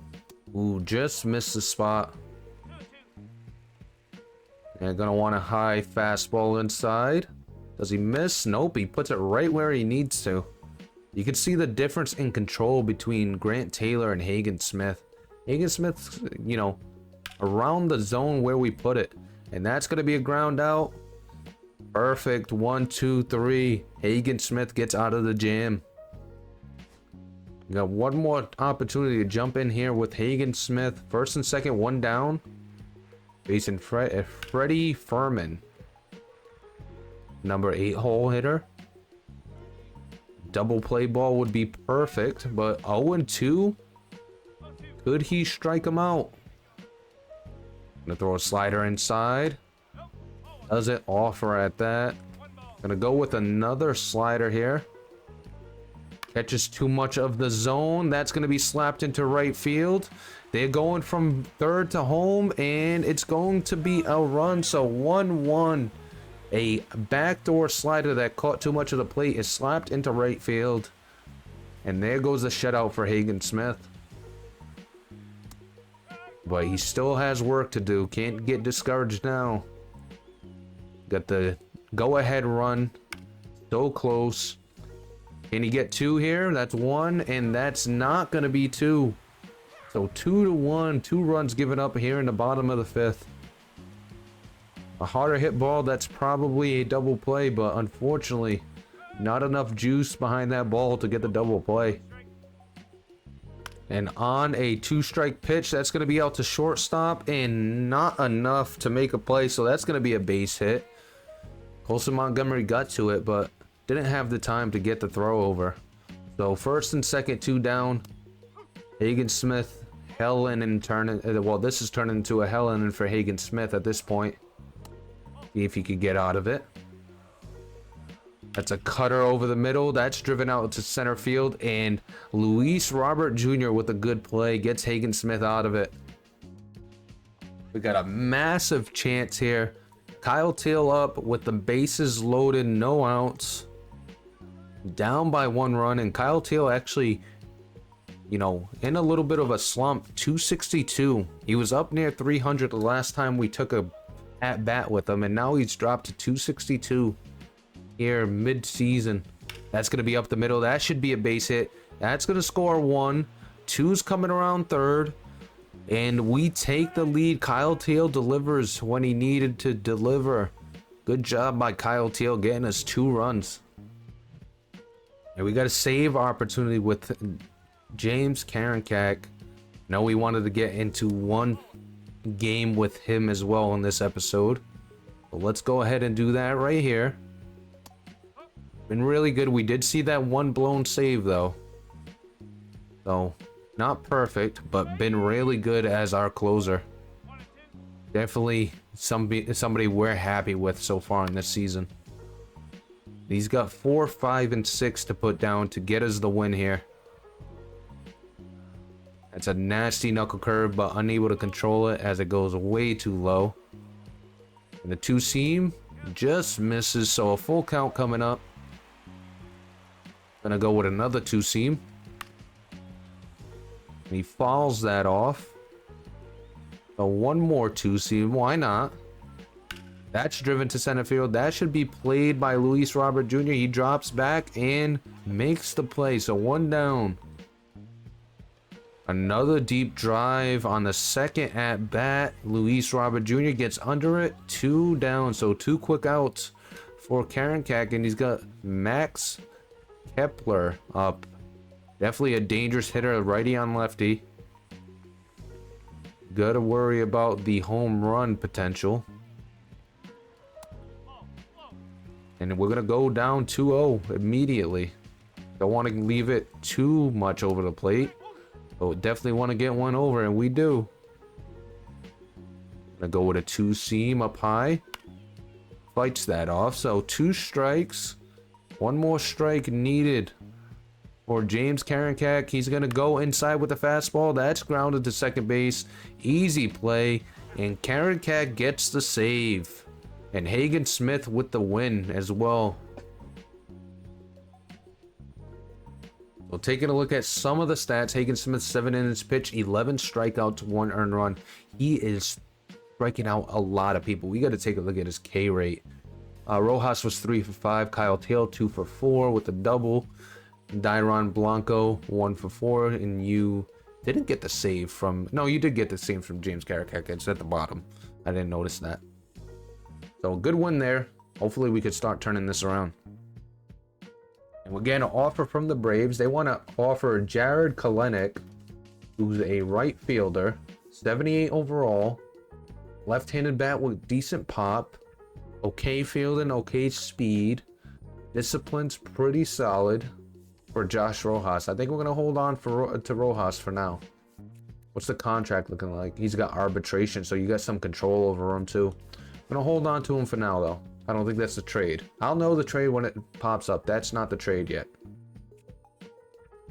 Ooh, just missed the spot. And gonna want a high fastball inside. Does he miss? Nope, he puts it right where he needs to. You can see the difference in control between Grant Taylor and Hagen Smith. Hagen Smith's, around the zone where we put it. And that's gonna be a ground out. Perfect. 1-2-3. Hagen Smith gets out of the jam. We got one more opportunity to jump in here with Hagen Smith. First and second, 1 down. Facing Freddie Furman. Number 8 hole hitter. Double play ball would be perfect, but 0-2. Could he strike him out? Gonna throw a slider inside. Doesn't offer at that. Gonna go with another slider here. Catches too much of the zone. That's going to be slapped into right field. They're going from third to home, and it's going to be a run. So 1-1. A backdoor slider that caught too much of the plate is slapped into right field. And there goes the shutout for Hagen Smith. But he still has work to do. Can't get discouraged now. Got the go-ahead run. So close. Can he get 2 here? That's 1, and that's not going to be 2. So 2-1. 2 runs given up here in the bottom of the 5th. A harder hit ball, that's probably a double play, but unfortunately, not enough juice behind that ball to get the double play. And on a 2-strike pitch, that's going to be out to shortstop and not enough to make a play. So that's going to be a base hit. Colson Montgomery got to it, but didn't have the time to get the throw over. So first and second, 2 down. Hagen Smith, hell in and turning. Well, this is turning into a hell in for Hagen Smith at this point. See if he could get out of it. That's a cutter over the middle. That's driven out to center field. And Luis Robert Jr. with a good play gets Hagen Smith out of it. We got a massive chance here. Kyle Teal up with the bases loaded, no outs. Down by 1 run. And Kyle Teal actually, you know, in a little bit of a slump. 262. He was up near 300 the last time we took a at bat with him. And now he's dropped to 262. Here mid-season. That's going to be up the middle. That should be a base hit. That's going to score 1. 2's coming around third. And we take the lead. Kyle Teal delivers when he needed to deliver. Good job by Kyle Teal getting us 2 runs. And we got a save opportunity with James Karinchak. Now we wanted to get into 1 game with him as well in this episode. So let's go ahead and do that right here. Been really good. We did see that 1 blown save though. So not perfect, but been really good as our closer. Definitely somebody we're happy with so far in this season. He's got 4, 5, and 6 to put down to get us the win here. That's a nasty knuckle curve, but unable to control it as it goes way too low. And the 2-seam just misses, so a full count coming up. Gonna go with another 2-seam. And he fouls that off. So 1 more 2-seam, why not? That's driven to center field. That should be played by Luis Robert Jr. He drops back and makes the play. So 1 down. Another deep drive on the second at bat. Luis Robert Jr. gets under it. 2 down. So 2 quick outs for Karinchak. And he's got Max Kepler up. Definitely a dangerous hitter, righty on lefty. Gotta worry about the home run potential. And we're gonna go down 2-0 immediately. Don't want to leave it too much over the plate. But definitely want to get 1 over, and we do. Gonna go with a 2-seam up high. Fights that off. So 2 strikes. 1 more strike needed for James Karinchak. He's going to go inside with the fastball. That's grounded to second base. Easy play. And Karinchak gets the save. And Hagen Smith with the win as well. So taking a look at some of the stats. Hagen Smith, 7 innings pitched, 11 strikeouts, 1 earned run. He is striking out a lot of people. We got to take a look at his K rate. Rojas was 3 for 5. Kyle Teal 2 for 4 with a double. Dairon Blanco 1 for 4. And you didn't get the save from... No, you did get the save from James Karinchak. It's at the bottom. I didn't notice that. So good win there. Hopefully we could start turning this around. And we're getting an offer from the Braves. They want to offer Jared Kelenic, who's a right fielder, 78 overall, left-handed bat with decent pop. Okay fielding, okay speed. Discipline's pretty solid for Josh Rojas. I think we're going to hold on to Rojas for now. What's the contract looking like? He's got arbitration, so you got some control over him too. I'm going to hold on to him for now, though. I don't think that's the trade. I'll know the trade when it pops up. That's not the trade yet.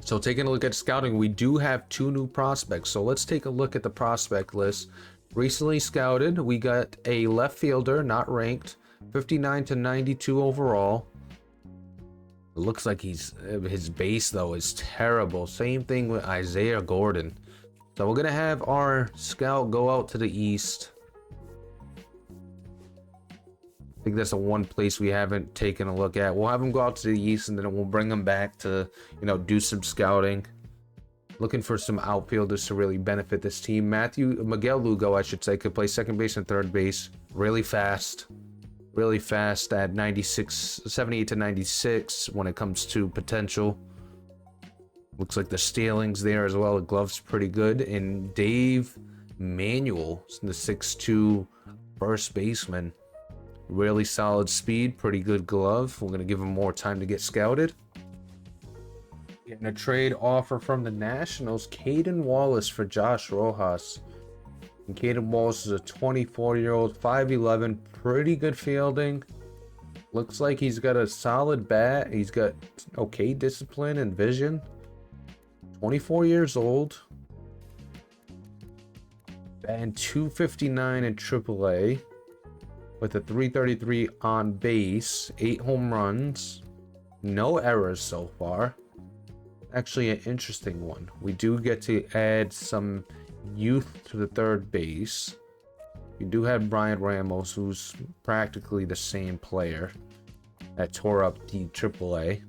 So taking a look at scouting, we do have 2 new prospects. So let's take a look at the prospect list. Recently scouted, we got a left fielder, not ranked, 59 to 92 overall. It looks like his base though is terrible. Same thing with Isaiah Gordon. So we're gonna have our scout go out to the east. I think that's the one place we haven't taken a look at. We'll have him go out to the east, and then we'll bring him back to, you know, do some scouting. Looking for some outfielders to really benefit this team. Miguel Lugo, I should say, could play second base and third base. Really fast at 96, 78 to 96 when it comes to potential. Looks like the stealing's there as well. The glove's pretty good. And Dave Manuel, the 6'2" first baseman. Really solid speed, pretty good glove. We're going to give him more time to get scouted. Getting a trade offer from the Nationals, Caden Wallace for Josh Rojas. And Caden Wallace is a 24-year-old, 5'11", pretty good fielding. Looks like he's got a solid bat. He's got okay discipline and vision. 24 years old. And 259 in AAA. With a 333 on base. 8 home runs. No errors so far. Actually an interesting one. We do get to add some youth to the third base. We do have Brian Ramos, who's practically the same player that tore up the AAA.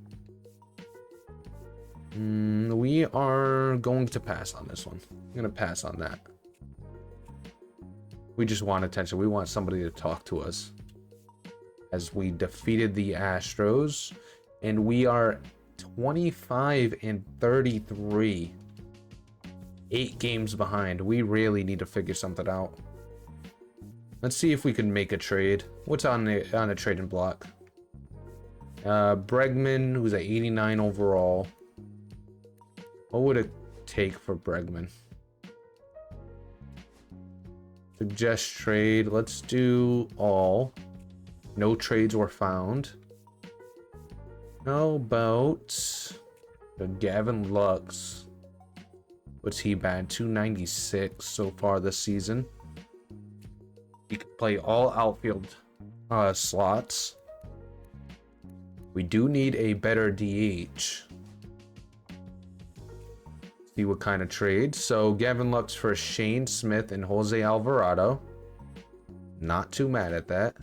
We are going to pass on this one. I'm going to pass on that. We just want attention. We want somebody to talk to us. As we defeated the Astros. And we are 25 and 33. 8 games behind. We really need to figure something out. Let's see if we can make a trade. What's on the trading block? Bregman, who's at 89 overall. What would it take for Bregman? Suggest trade. Let's do all. No trades were found. How about Gavin Lux? What's he batted? 296 so far this season. He can play all outfield slots. We do need a better DH. See what kind of trade. So Gavin Lux for Shane Smith and Jose Alvarado. Not too mad at that.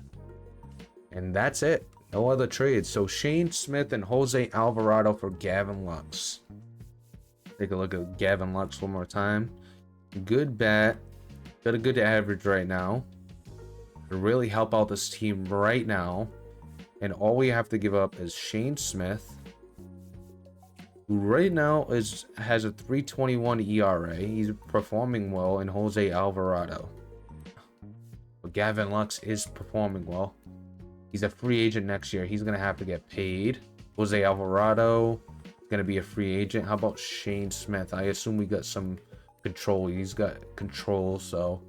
And that's it. No other trades. So Shane Smith and Jose Alvarado for Gavin Lux. Take a look at Gavin Lux one more time. Good bat. Got a good average right now. Could really help out this team right now. And all we have to give up is Shane Smith, who right now has a 3.21 ERA. He's performing well, and Jose Alvarado. But Gavin Lux is performing well. He's a free agent next year. He's gonna have to get paid. Jose Alvarado gonna be a free agent. How about Shane Smith? I assume we got some control. He's got control, so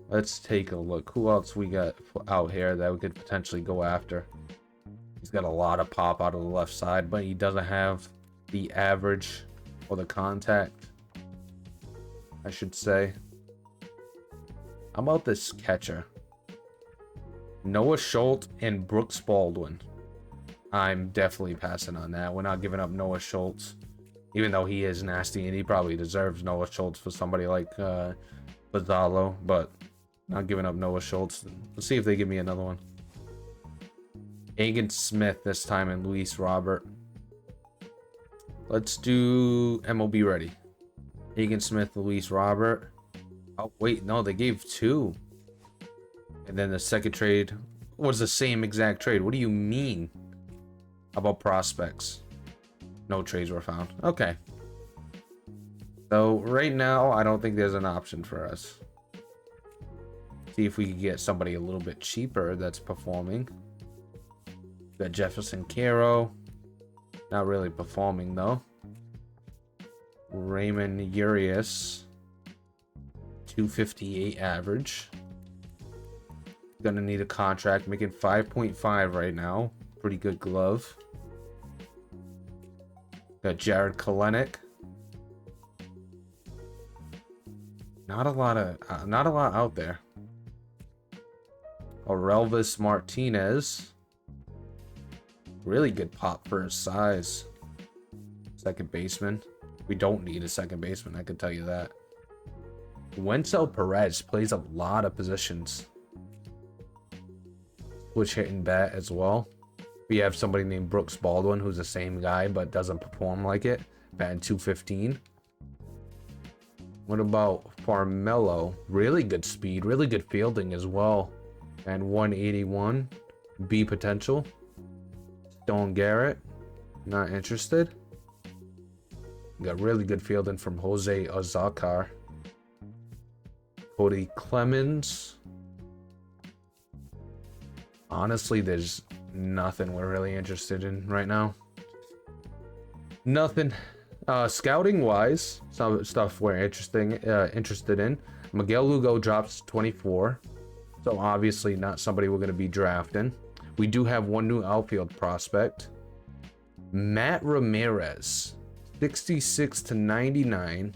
let's take a look. Who else we got out here that we could potentially go after? He's got a lot of pop out of the left side, but he doesn't have the average or the contact, I should say. How about this catcher? Noah Schultz and Brooks Baldwin. I'm definitely passing on that. We're not giving up Noah Schultz, even though he is nasty and he probably deserves Noah Schultz for somebody like Bazzalo, but not giving up Noah Schultz. Let's see if they give me another one. Hagen Smith this time and Luis Robert. Let's do MLB ready. Hagen Smith, Luis Robert. Oh wait, no, they gave 2. And then the second trade was the same exact trade. What do you mean? How about prospects? No trades were found. Okay. So right now, I don't think there's an option for us. See if we can get somebody a little bit cheaper that's performing. Got Jefferson Caro. Not really performing though. Raymond Urias. 258 average. Gonna need a contract, making 5.5 right now. Pretty good glove. Got Jared Kelenic. Not a lot out there. Orelvis Martinez. Really good pop for his size. Second baseman. We don't need a second baseman, I can tell you that. Wenzel Perez plays a lot of positions. Switch hitting bat as well. We have somebody named Brooks Baldwin who's the same guy but doesn't perform like it. Batting 215. What about Farmelo? Really good speed, really good fielding as well. And 181. B potential. Stone Garrett. Not interested. Got really good fielding from Jose Azakar. Cody Clemens. Honestly, there's nothing we're really interested in right now. Nothing. Scouting wise, some stuff we're interested in. Miguel Lugo drops 24. So obviously not somebody we're going to be drafting. We do have one new outfield prospect. Matt Ramirez. 66 to 99.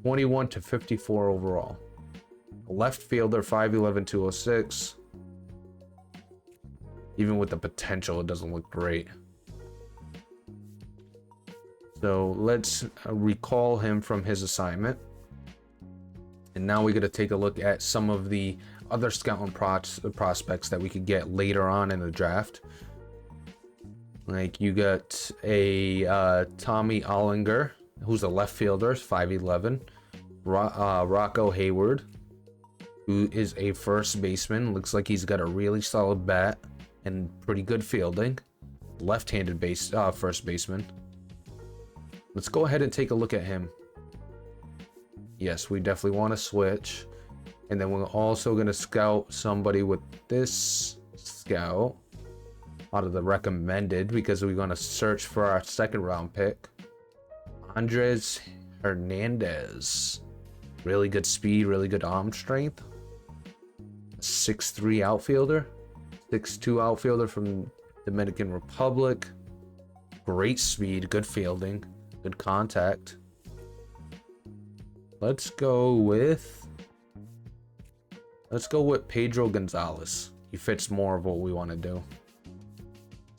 21 to 54 overall. Left fielder, 5'11", 206. Even with the potential, it doesn't look great. So let's recall him from his assignment. And now we're going to take a look at some of the other scouting prospects that we could get later on in the draft. Like you got a Tommy Ollinger, who's a left fielder, 5'11". Rocco Hayward, who is a first baseman. Looks like he's got a really solid bat and pretty good fielding. Left-handed first baseman. Let's go ahead and take a look at him. Yes, we definitely want to switch. And then we're also going to scout somebody with this scout out of the recommended, because we're going to search for our second round pick. Andres Hernandez. Really good speed, really good arm strength. 6'3" outfielder. 6'2" outfielder from Dominican Republic. Great speed, good fielding, good contact. Let's go with Pedro Gonzalez. He fits more of what we want to do.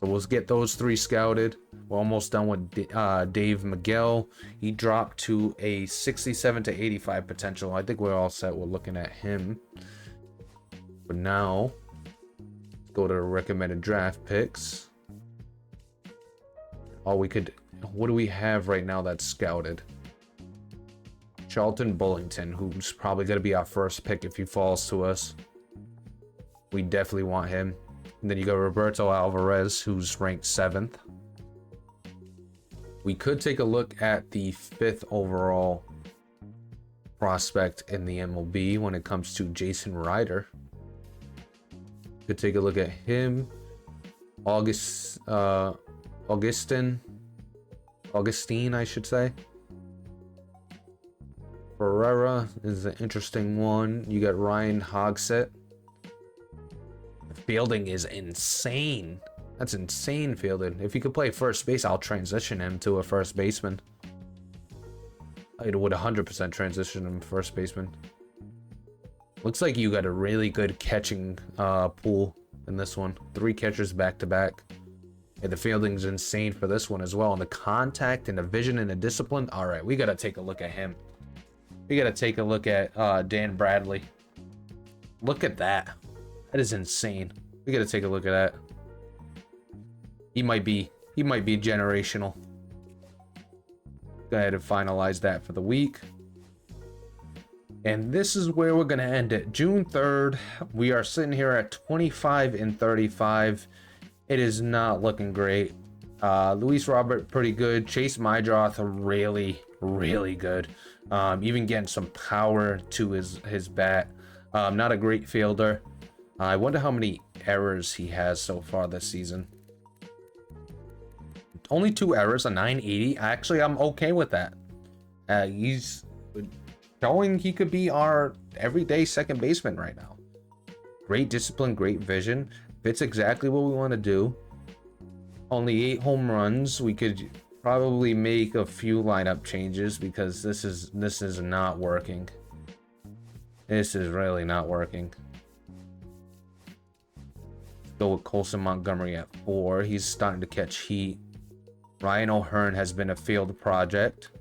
So we'll get those three scouted. We're almost done with Dave Miguel. He dropped to a 67 to 85 potential. I think we're all set. We're looking at him. But now, let's go to the recommended draft picks. What do we have right now that's scouted? Charlton Bullington, who's probably going to be our first pick if he falls to us. We definitely want him. And then you got Roberto Alvarez, who's ranked 7th. We could take a look at the 5th overall prospect in the MLB when it comes to Jason Ryder. Could take a look at him. Augustine, I should say. Ferreira is an interesting one. You got Ryan Hogsett. The fielding is insane. That's insane fielding. If he could play first base, I'll transition him to a first baseman. I would 100% transition him to first baseman. Looks like you got a really good catching pool in this one. 3 catchers back to back. And the fielding's insane for this one as well. And the contact and the vision and the discipline. All right, we got to take a look at him. We got to take a look at Dan Bradley. Look at that. That is insane. We got to take a look at that. He might be generational. Go ahead and finalize that for the week. And this is where we're going to end it. June 3rd, we are sitting here at 25 and 35. It is not looking great. Luis Robert, pretty good. Chase Mydroth, really, really good. Even getting some power to his bat. Not a great fielder. I wonder how many errors he has so far this season. Only 2 errors, a 980. Actually, I'm okay with that. He's showing he could be our everyday second baseman right now. Great discipline, great vision. Fits exactly what we want to do. Only 8 home runs. We could probably make a few lineup changes because this is not working. This is really not working. Go with Colson Montgomery at 4. He's starting to catch heat. Ryan O'Hearn has been a failed project.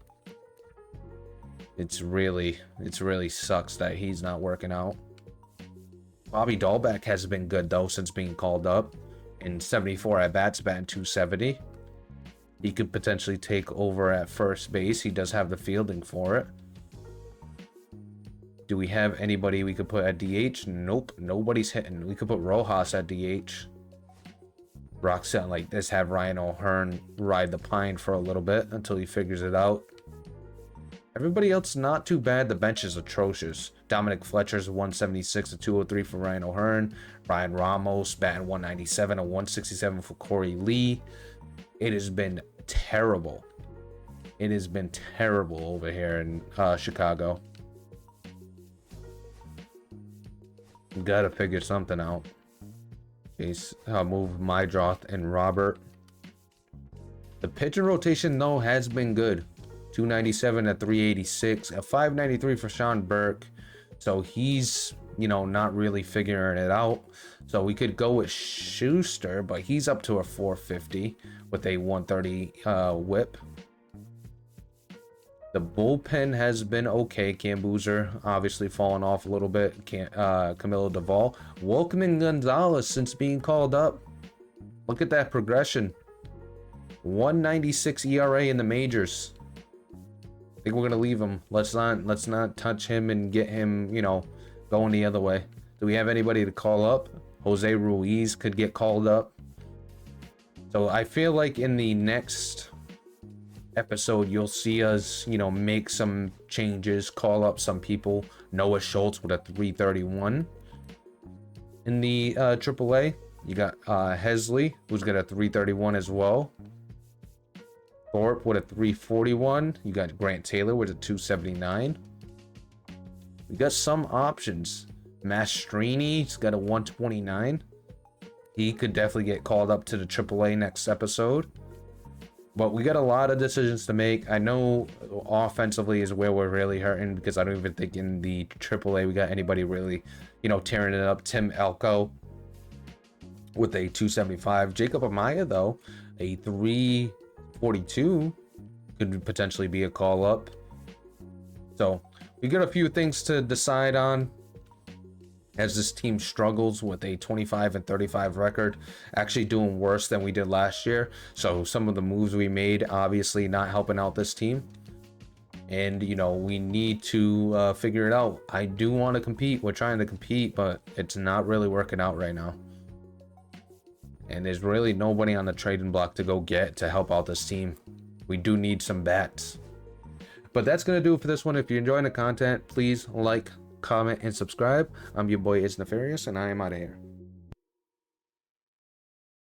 It's really sucks that he's not working out. Bobby Dahlbeck has been good though since being called up. In 74 at bats, batting 270. He could potentially take over at first base. He does have the fielding for it. Do we have anybody we could put at DH? Nope, nobody's hitting. We could put Rojas at DH. Rock something like this, have Ryan O'Hearn ride the pine for a little bit until he figures it out. Everybody else not too bad. The bench is atrocious. Dominic Fletcher's 176 to 203 for Ryan O'Hearn. Brian Ramos batting 197 and 167 for Corey Lee. It has been terrible. It has been terrible over here in Chicago. Gotta figure something out. Jeez, I'll move Mydroth and Robert. The pitching rotation though has been good. 297 at 386, a 593 for Sean Burke. So he's, not really figuring it out. So we could go with Schuster, but he's up to a 450 with a 130 whip. The bullpen has been okay. Cam Boozer obviously fallen off a little bit. Camilo Duvall. Welcoming Gonzalez since being called up. Look at that progression. 196 ERA in the majors. I think we're gonna leave him. Let's not touch him and get him, going the other way. Do we have anybody to call up? Jose Ruiz could get called up. So I feel like in the next episode you'll see us, make some changes, call up some people. Noah Schultz with a 331. In the AAA, you got Hesley, who's got a 331 as well. Thorpe with a 341. You got Grant Taylor with a 279. We got some options. Mastrini's got a 129. He could definitely get called up to the AAA next episode. But we got a lot of decisions to make. I know offensively is where we're really hurting because I don't even think in the AAA we got anybody really, tearing it up. Tim Elko with a 275. Jacob Amaya, though, a 342 could potentially be a call up. So we got a few things to decide on as this team struggles with a 25 and 35 record, actually doing worse than we did last year. So some of the moves we made obviously not helping out this team, and we need to figure it out. I do want to compete. We're trying to compete, but it's not really working out right now, and there's really nobody on the trading block to go get to help out this team. We do need some bats. But that's gonna do it for this one. If you're enjoying the content, please like, comment, and subscribe. I'm your boy, It's Nefarious, and I am out of here.